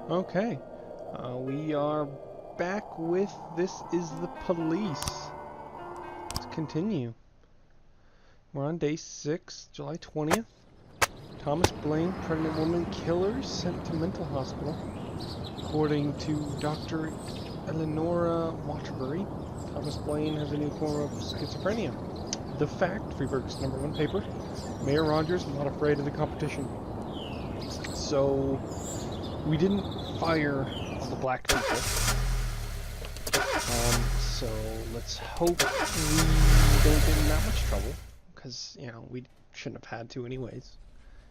Okay. We are back with This Is the Police. Let's continue. We're on day 6, July 20th. Thomas Blaine, pregnant woman killer, sent to mental hospital. According to Dr. Eleonora Waterbury, Thomas Blaine has a new form of schizophrenia. The Fact, Freeburg's #1 paper. Mayor Rogers not afraid of the competition. So, we didn't fire all the black people. So let's hope we don't get in that much trouble. Because, we shouldn't have had to anyways.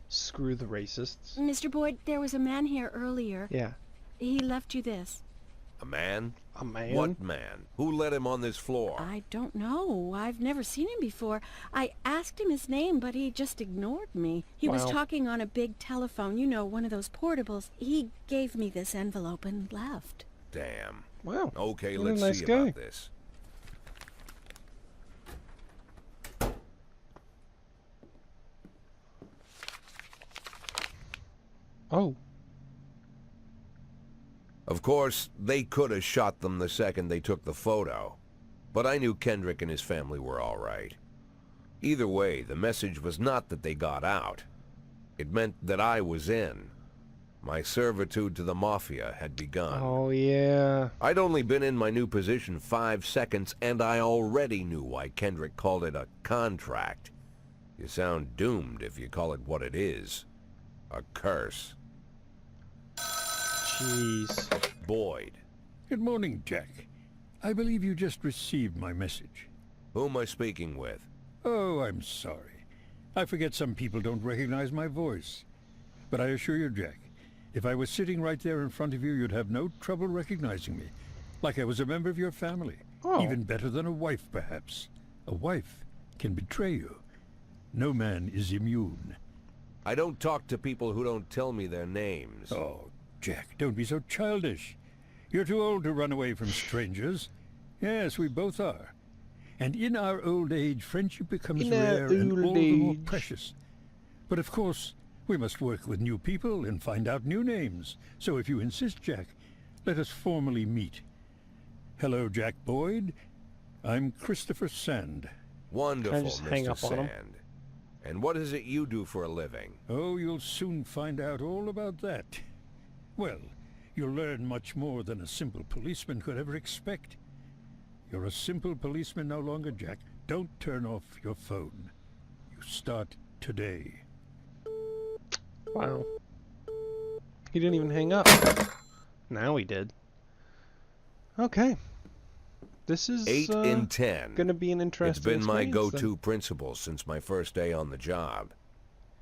Screw the racists. Mr. Boyd, there was a man here earlier. Yeah. He left you this. A man? A man? What man? Who let him on this floor? I don't know. I've never seen him before. I asked him his name, but he just ignored me. He was talking on a big telephone, one of those portables. He gave me this envelope and left. Damn. Wow. Okay, what a let's nice see guy. about this. Oh. Of course, they could have shot them the second they took the photo. But I knew Kendrick and his family were all right. Either way, the message was not that they got out. It meant that I was in. My servitude to the Mafia had begun. Oh, yeah. I'd only been in my new position 5 seconds, and I already knew why Kendrick called it a contract. You sound doomed if you call it what it is. A curse. Jeez. Boyd. Good morning, Jack. I believe you just received my message. Who am I speaking with? Oh, I'm sorry. I forget some people don't recognize my voice. But I assure you, Jack, if I was sitting right there in front of you, you'd have no trouble recognizing me. Like I was a member of your family. Oh. Even better than a wife, perhaps. A wife can betray you. No man is immune. I don't talk to people who don't tell me their names. Oh, Jack, don't be so childish. You're too old to run away from strangers. Yes, we both are. And in our old age, friendship becomes rare and all the more precious. But of course, we must work with new people and find out new names. So if you insist, Jack, let us formally meet. Hello, Jack Boyd. I'm Christopher Sand. Wonderful, just hang Mr. up on him? Sand. And what is it you do for a living? Oh, you'll soon find out all about that. Well, you'll learn much more than a simple policeman could ever expect. You're a simple policeman no longer, Jack. Don't turn off your phone. You start today. Wow. He didn't even hang up. Now he did. Okay. This is 8 in 10. gonna be an interesting It's been my experience, go-to principle since my first day on the job.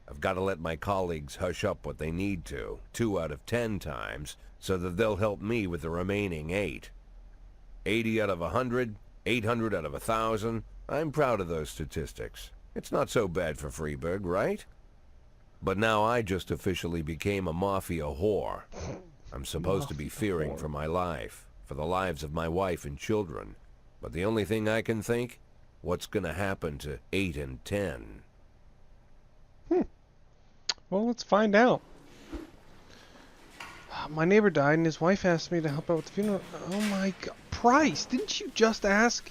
I've got to let my colleagues hush up what they need to, 2 out of 10 times, so that they'll help me with the remaining 8. 80 out of 100, 800 out of 1,000. I'm proud of those statistics. It's not so bad for Freeburg, right? But now I just officially became a Mafia whore. I'm supposed to be fearing for my life, for the lives of my wife and children. But the only thing I can think, what's gonna happen to 8 and 10? Well, let's find out. My neighbor died and his wife asked me to help out with the funeral. Oh my god. Price, didn't you just ask?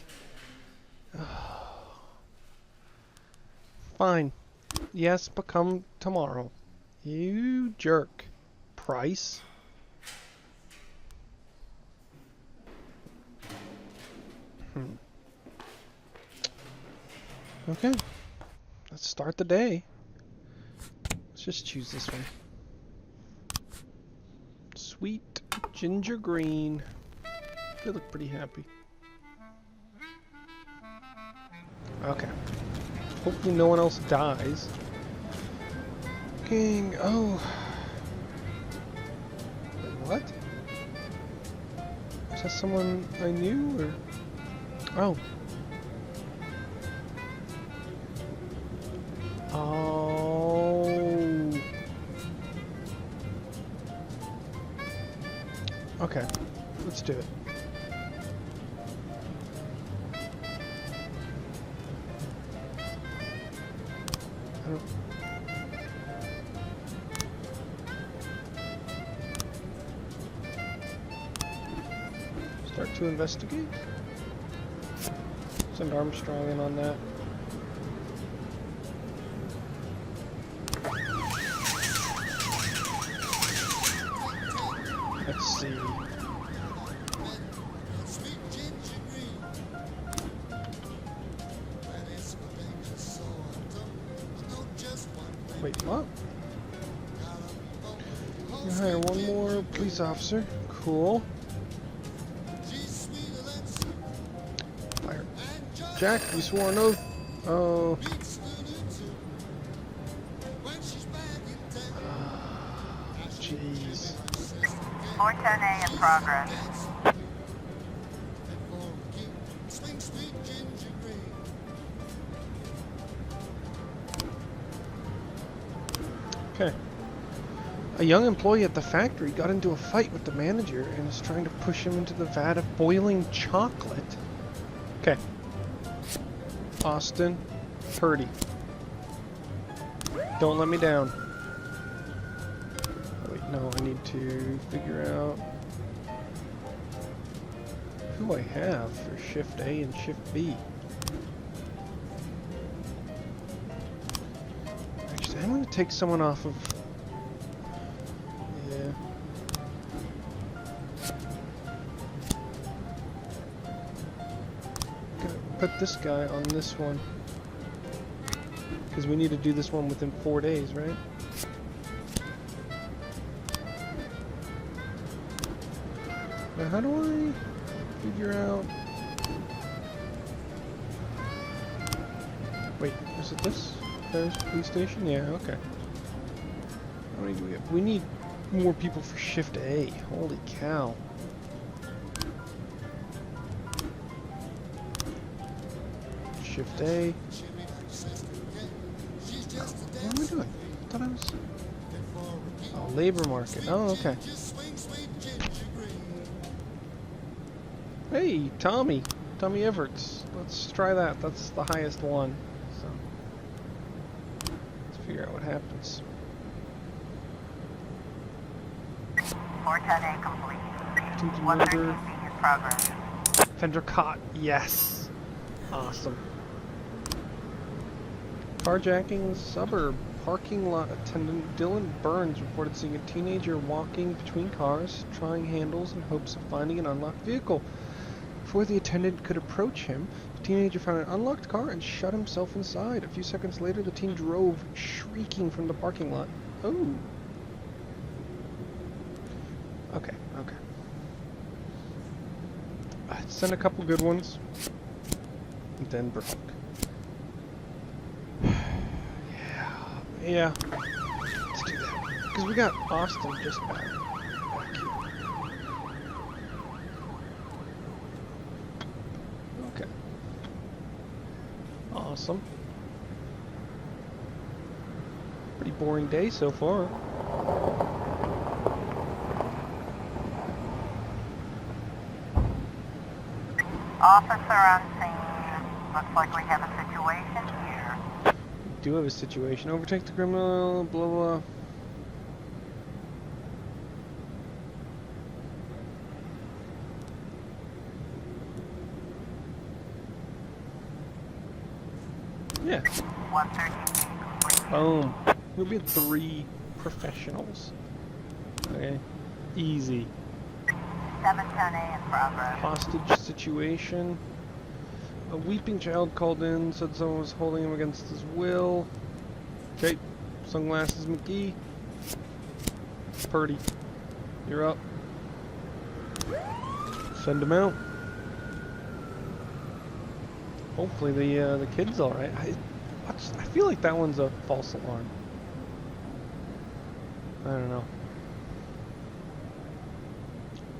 Fine. Yes, but come tomorrow. You jerk. Price. Okay. Let's start the day. Let's just choose this one. Sweet ginger green. They look pretty happy. Okay. Hopefully no one else dies. King, oh. Wait, what? Is that someone I knew, or? Oh. Oh. Okay, let's do it. Start to investigate. Send Armstrong in on that. Let's see. Wait, what? You hire one more police officer. Cool. Fire. Jack, you swore an oath. Oh. Jeez. 410A in progress. Okay. A young employee at the factory got into a fight with the manager and is trying to push him into the vat of boiling chocolate. Okay. Austin, Purdy. Don't let me down. Oh, wait, no, I need to figure out who I have for Shift A and Shift B. Actually, I'm going to take someone off of... Yeah. Gonna put this guy on this one. Because we need to do this one within 4 days, right? Now how do I figure out... Wait, is it this? There's police station? Yeah, okay. How many do we have? We need more people for Shift A. Holy cow. Shift A. What am I doing? I thought I was... Oh, labor market. Oh, okay. Hey, Tommy. Tommy Everts. Let's try that. That's the highest one. So, let's figure out what happens. 410A complete. Attempted 113 murder. feet in progress. Fender caught. Yes. Awesome. Carjacking the suburb. Parking lot attendant Dylan Burns reported seeing a teenager walking between cars, trying handles in hopes of finding an unlocked vehicle. Before the attendant could approach him, the teenager found an unlocked car and shut himself inside. A few seconds later, the teen drove, shrieking from the parking lot. Oh. Okay, okay. Send a couple good ones. And then broke. Yeah. Let's do that. Because we got Austin just back here. Okay. Awesome. Pretty boring day so far. Officer on scene. Looks like we have a situation here. We do have a situation. Overtake the criminal, blah blah. Yeah. 113 feet complete. Boom. We'll be 3 professionals. Okay. Easy. 710A in progress. Hostage situation. A weeping child called in, said someone was holding him against his will. Okay. Sunglasses McGee. Purdy. You're up. Send him out. Hopefully the kid's alright. I feel like that one's a false alarm. I don't know.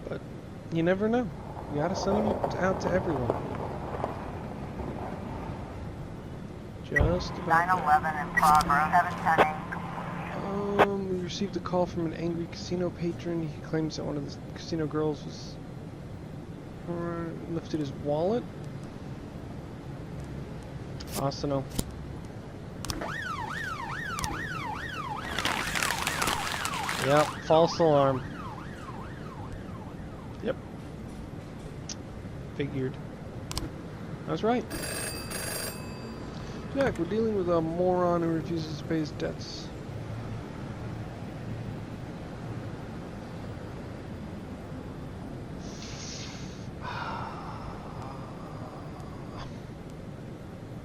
But you never know. You gotta send them out to everyone. Just about 911 in progress. 710A. We received a call from an angry casino patron. He claims that one of the casino girls was lifted his wallet. Asano. Yep, false alarm. Yep. Figured. I was right. Jack, we're dealing with a moron who refuses to pay his debts.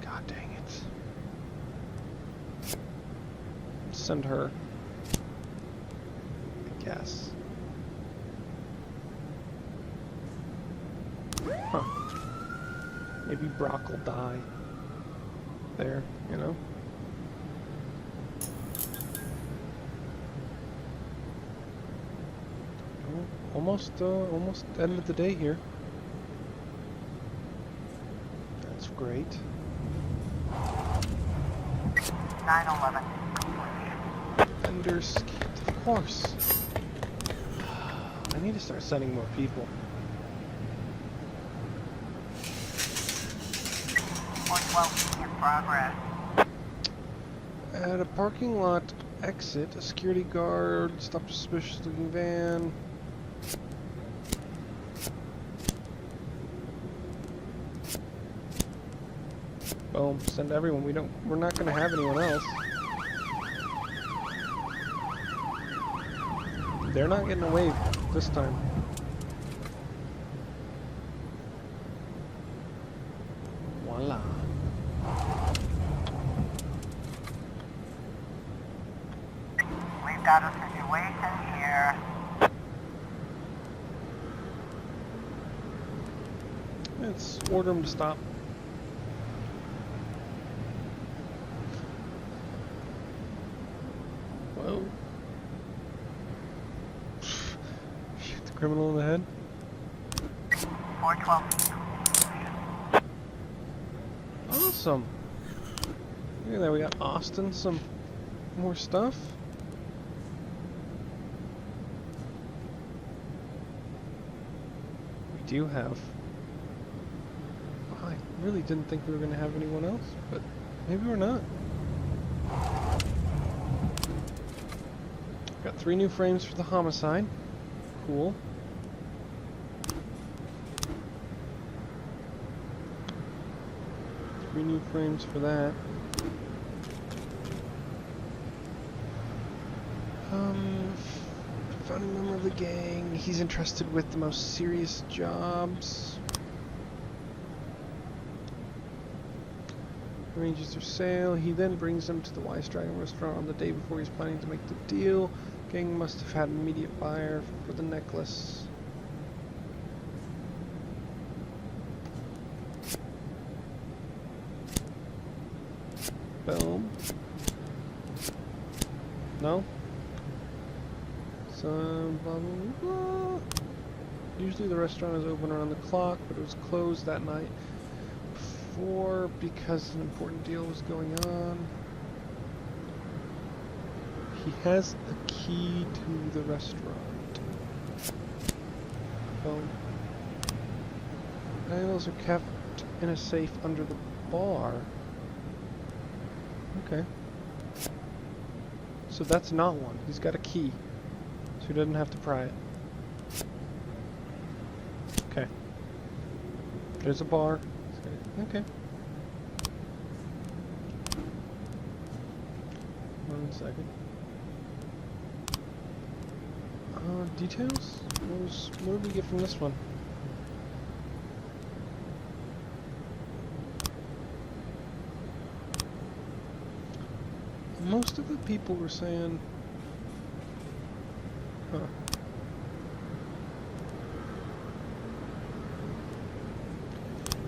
God dang it. Send her. I guess. Huh. Maybe Brock will die. There, you know? Oh, almost end of the day here. That's great. 9/11. Vendors, of course. I need to start sending more people. 412 in progress. At a parking lot exit, a security guard stopped a suspicious looking van. Boom, send everyone. We're not gonna have anyone else. They're not getting away this time. Voila. We've got a situation here. Let's order them to stop. Whoa. Shoot the criminal in the head. 412. Awesome. Look at that, we got Austin some more stuff. We do have... Wow, I really didn't think we were going to have anyone else, but maybe we're not. Got 3 new frames for the homicide. Cool. New frames for that. Founding member of the gang. He's entrusted with the most serious jobs. Arranges their sale. He then brings them to the Wise Dragon restaurant on the day before he's planning to make the deal. Gang must have had an immediate buyer for the necklace. Boom. No? So, blah, blah, blah. Usually the restaurant is open around the clock, but it was closed that night before because an important deal was going on. He has a key to the restaurant. Boom. Valuables are kept in a safe under the bar. Okay. So that's not one. He's got a key. So he doesn't have to pry it. Okay. There's a bar. Okay. 1 second. Details? What did we get from this one? Most of the people were saying, huh.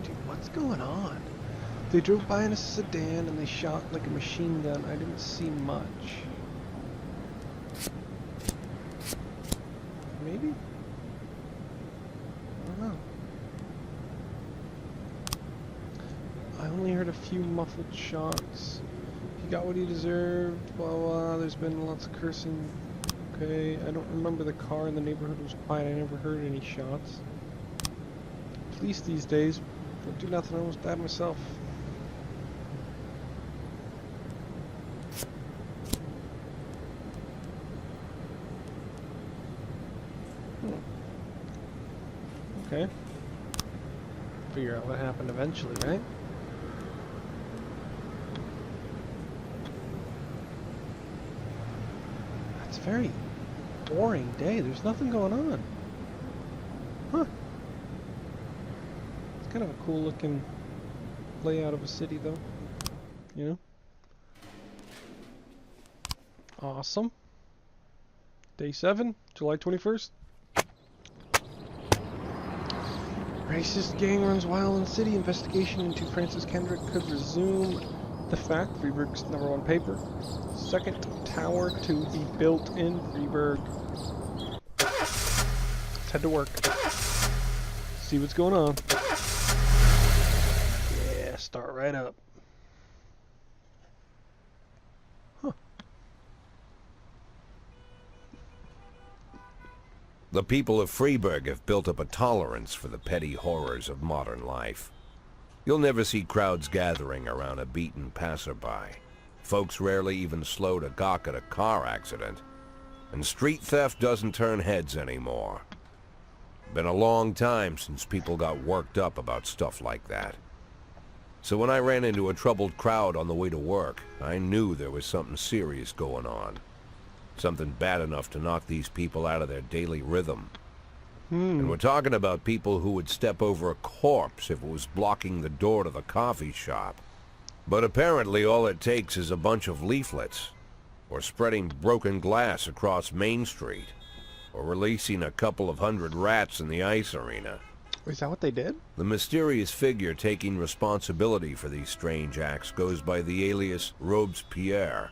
Dude, what's going on? They drove by in a sedan and they shot like a machine gun. I didn't see much. Maybe? I don't know. I only heard a few muffled shots. He got what he deserved, blah blah, there's been lots of cursing. Okay, I don't remember the car in the neighborhood was quiet, I never heard any shots. Police these days don't do nothing, I almost died myself. Okay. figure out what happened eventually, right? It's a very boring day. There's nothing going on. Huh. It's kind of a cool looking layout of a city, though. You know? Awesome. Day 7, July 21st. Racist gang runs wild in the city. Investigation into Francis Kendrick could resume the fact. Freeburg's #1 paper. Second tower to be built in Freeburg. Let's head to work. See what's going on. Yeah, start right up. Huh. The people of Freeburg have built up a tolerance for the petty horrors of modern life. You'll never see crowds gathering around a beaten passerby. Folks rarely even slow to gawk at a car accident. And street theft doesn't turn heads anymore. Been a long time since people got worked up about stuff like that. So when I ran into a troubled crowd on the way to work, I knew there was something serious going on. Something bad enough to knock these people out of their daily rhythm. And we're talking about people who would step over a corpse if it was blocking the door to the coffee shop. But apparently all it takes is a bunch of leaflets, or spreading broken glass across Main Street, or releasing a couple of hundred rats in the ice arena. Is that what they did? The mysterious figure taking responsibility for these strange acts goes by the alias Robespierre.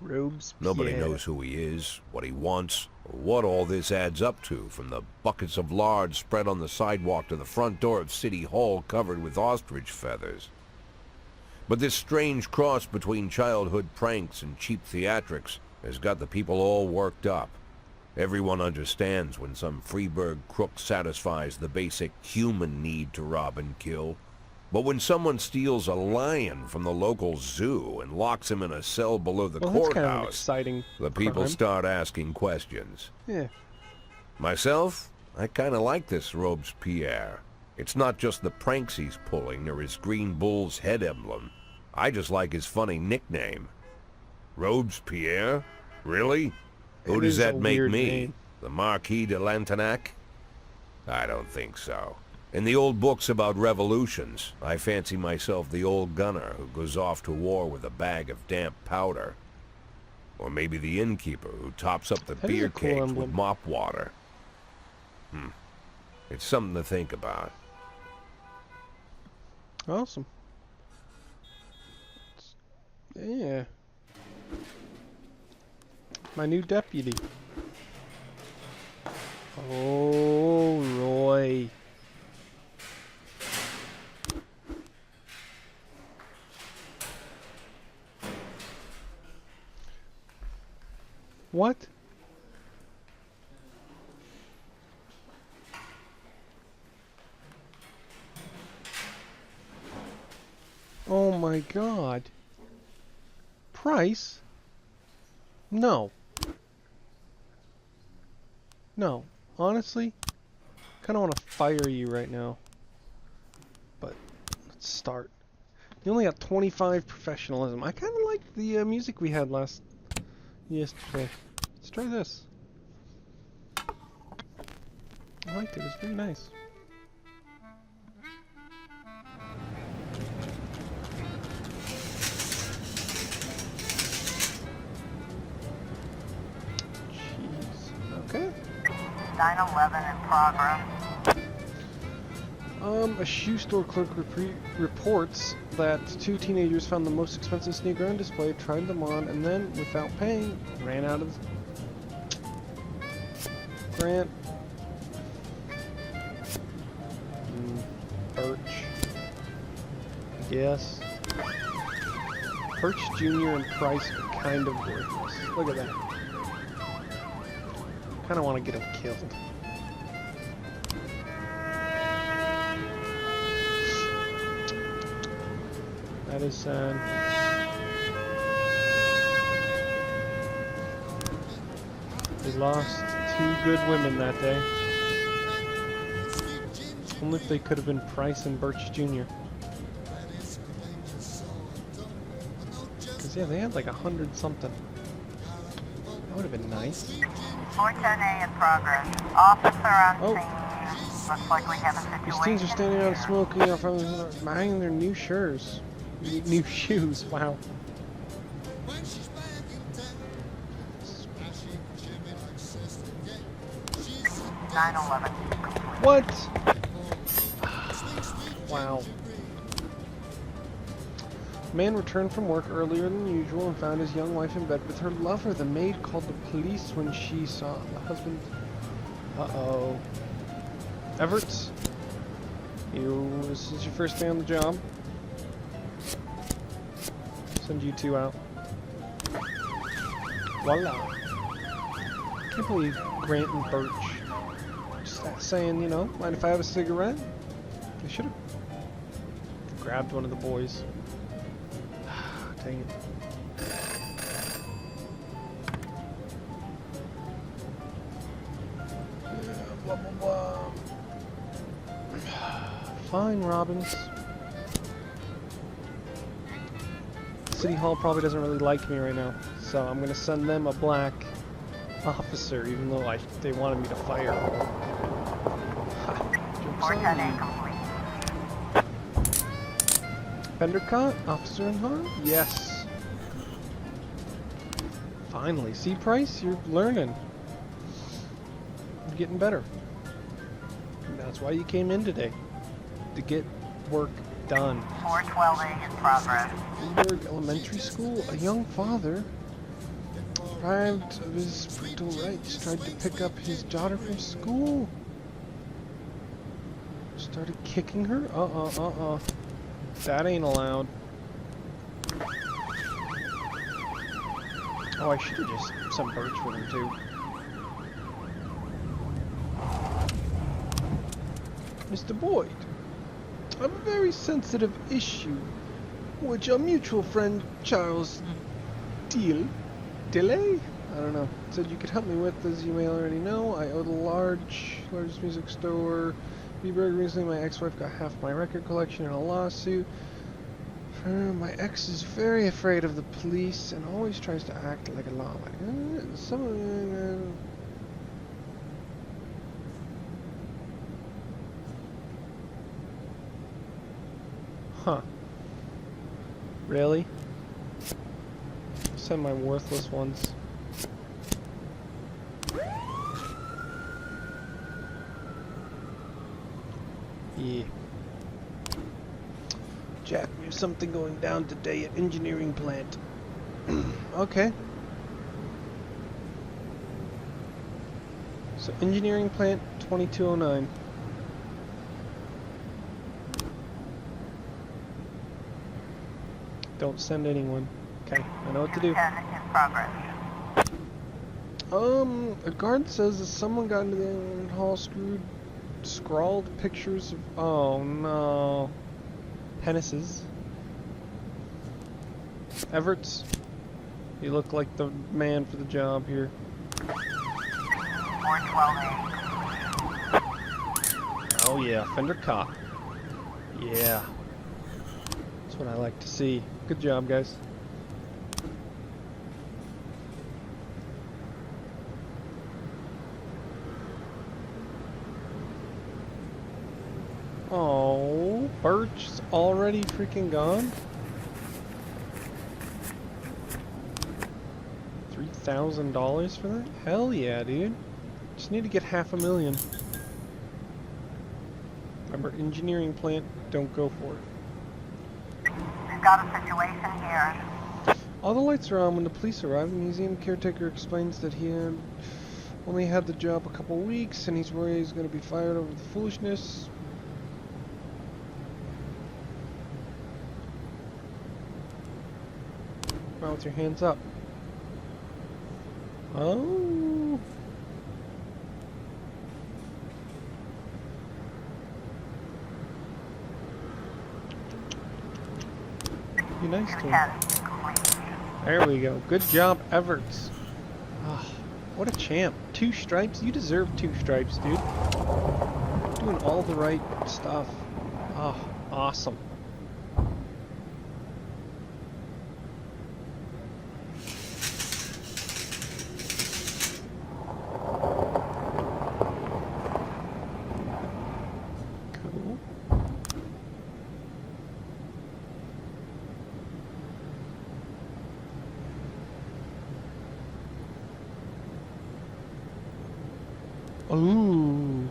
Robespierre. Nobody knows who he is, what he wants, or what all this adds up to, from the buckets of lard spread on the sidewalk to the front door of City Hall covered with ostrich feathers. But this strange cross between childhood pranks and cheap theatrics has got the people all worked up. Everyone understands when some Freeburg crook satisfies the basic human need to rob and kill. But when someone steals a lion from the local zoo and locks him in a cell below the Well, that's kind of an courthouse, exciting the people crime. start asking questions. Yeah. Myself, I kind of like this Robespierre. It's not just the pranks he's pulling or his green bull's head emblem. I just like his funny nickname. Robespierre? Really? Who It does is that a make weird me? name. The Marquis de Lantenac? I don't think so. In the old books about revolutions, I fancy myself the old gunner who goes off to war with a bag of damp powder. Or maybe the innkeeper who tops up the That is a beer cool cakes emblem. with mop water. It's something to think about. Awesome. Yeah. My new deputy. Oh, Roy. What? Oh my God. Price? No. No. Honestly, kind of want to fire you right now. But let's start. You only got 25 professionalism. I kind of like the music we had yesterday. Let's try this. I liked it. It was very nice. Jeez. Okay. 911 in progress. A shoe store clerk reports that 2 teenagers found the most expensive sneaker on display, tried them on, and then, without paying, ran out of the... Grant. Birch. Yes. Birch Jr. and Price are kind of worthless. Look at that. Kind of want to get them killed. That is sad. They lost 2 good women that day. Only if they could have been Price and Birch Jr. Because, yeah, they had like 100 something. That would have been nice. 410A in progress. Officer on scene. Looks like we have a situation. These teens are standing around smoking off, buying their new shoes. New shoes, wow. 911. What? Wow. The man returned from work earlier than usual and found his young wife in bed with her lover. The maid called the police when she saw the husband. Uh-oh. Everts? This is your first day on the job. Send you two out. Voila. Can't believe Grant and Birch just saying, you know, mind if I have a cigarette? They should have grabbed one of the boys. Dang it. Blah, blah, blah. Fine, Robbins. City Hall probably doesn't really like me right now, so I'm gonna send them a black officer, even though they wanted me to fire. Joke's on you. Fendercott, officer in harm? Yes. Finally, see, Price, you're learning. You're getting better. And that's why you came in today, to get work done. 412A in progress. Greenberg Elementary School, a young father, deprived of his parental rights, tried to pick up his daughter from school. Started kicking her? That ain't allowed. Oh, I should have just sent Birch with him too. Mr. Boyd, I have a very sensitive issue, which our mutual friend Charles Delay? I don't know. Said you could help me with, as you may already know. I owe the largest music store. Beberg, recently my ex-wife got half my record collection in a lawsuit. My ex is very afraid of the police and always tries to act like a lawman. Huh. Really? Send my worthless ones. Yeah. Jack, there's something going down today at engineering plant. Okay. So engineering plant 2209. Don't send anyone. Okay, I know what to do. 210 in progress. A guard says that someone got into the hall, scrawled pictures of, oh no, penises. Everts, you look like the man for the job here. 412A. Oh yeah, Fender cop. Yeah. That's what I like to see. Good job, guys. Oh, Birch's already freaking gone? $3,000 for that? Hell yeah, dude. Just need to get $500,000. Remember, engineering plant, don't go for it. We've got a situation here. All the lights are on when the police arrive. The museum caretaker explains that he had only had the job a couple weeks and he's worried he's going to be fired over the foolishness. Come on with your hands up. Oh. Be nice to him. 210. There we go. Good job, Everts. Oh, what a champ. 2 stripes? You deserve 2 stripes, dude. Doing all the right stuff. Oh, awesome. Cool. Ooh.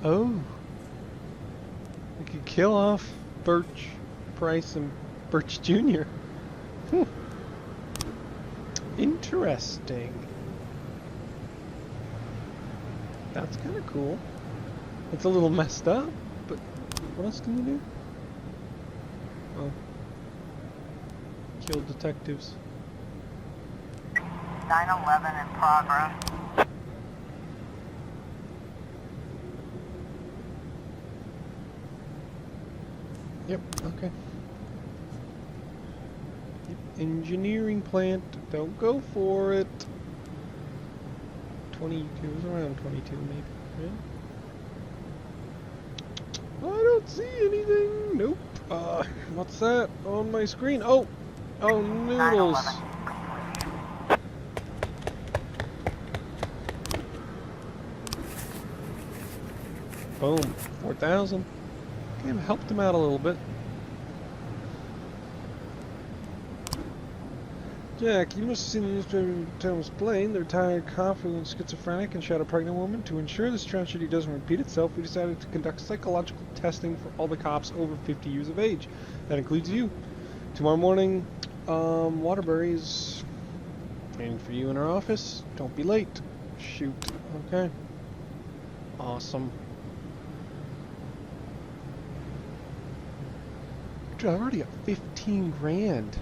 Oh. We could kill off Birch, Price, and Birch Jr. Interesting. That's kind of cool. It's a little messed up, but what else can you do? Oh. Kill detectives. 911 in progress. Yep, okay. Yep, engineering plant, don't go for it. 22, it was around 22 maybe, yeah? I don't see anything, nope. What's that on my screen? Oh, noodles. 911. Boom, 4,000. Okay, I've helped him out a little bit. Jack, you must have seen the newspaper in Thomas Blaine. The retired cop who was schizophrenic and shot a pregnant woman. To ensure this tragedy doesn't repeat itself, we decided to conduct psychological testing for all the cops over 50 years of age. That includes you. Tomorrow morning, Waterbury is waiting for you in our office. Don't be late. Shoot. Okay. Awesome. Dude, I'm already at 15 grand.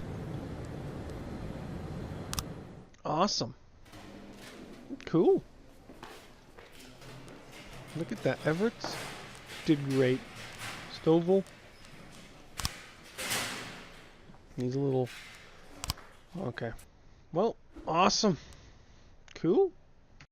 Awesome. Cool. Look at that. Everett's did great. Stovall needs a little... Okay. Well, awesome. Cool.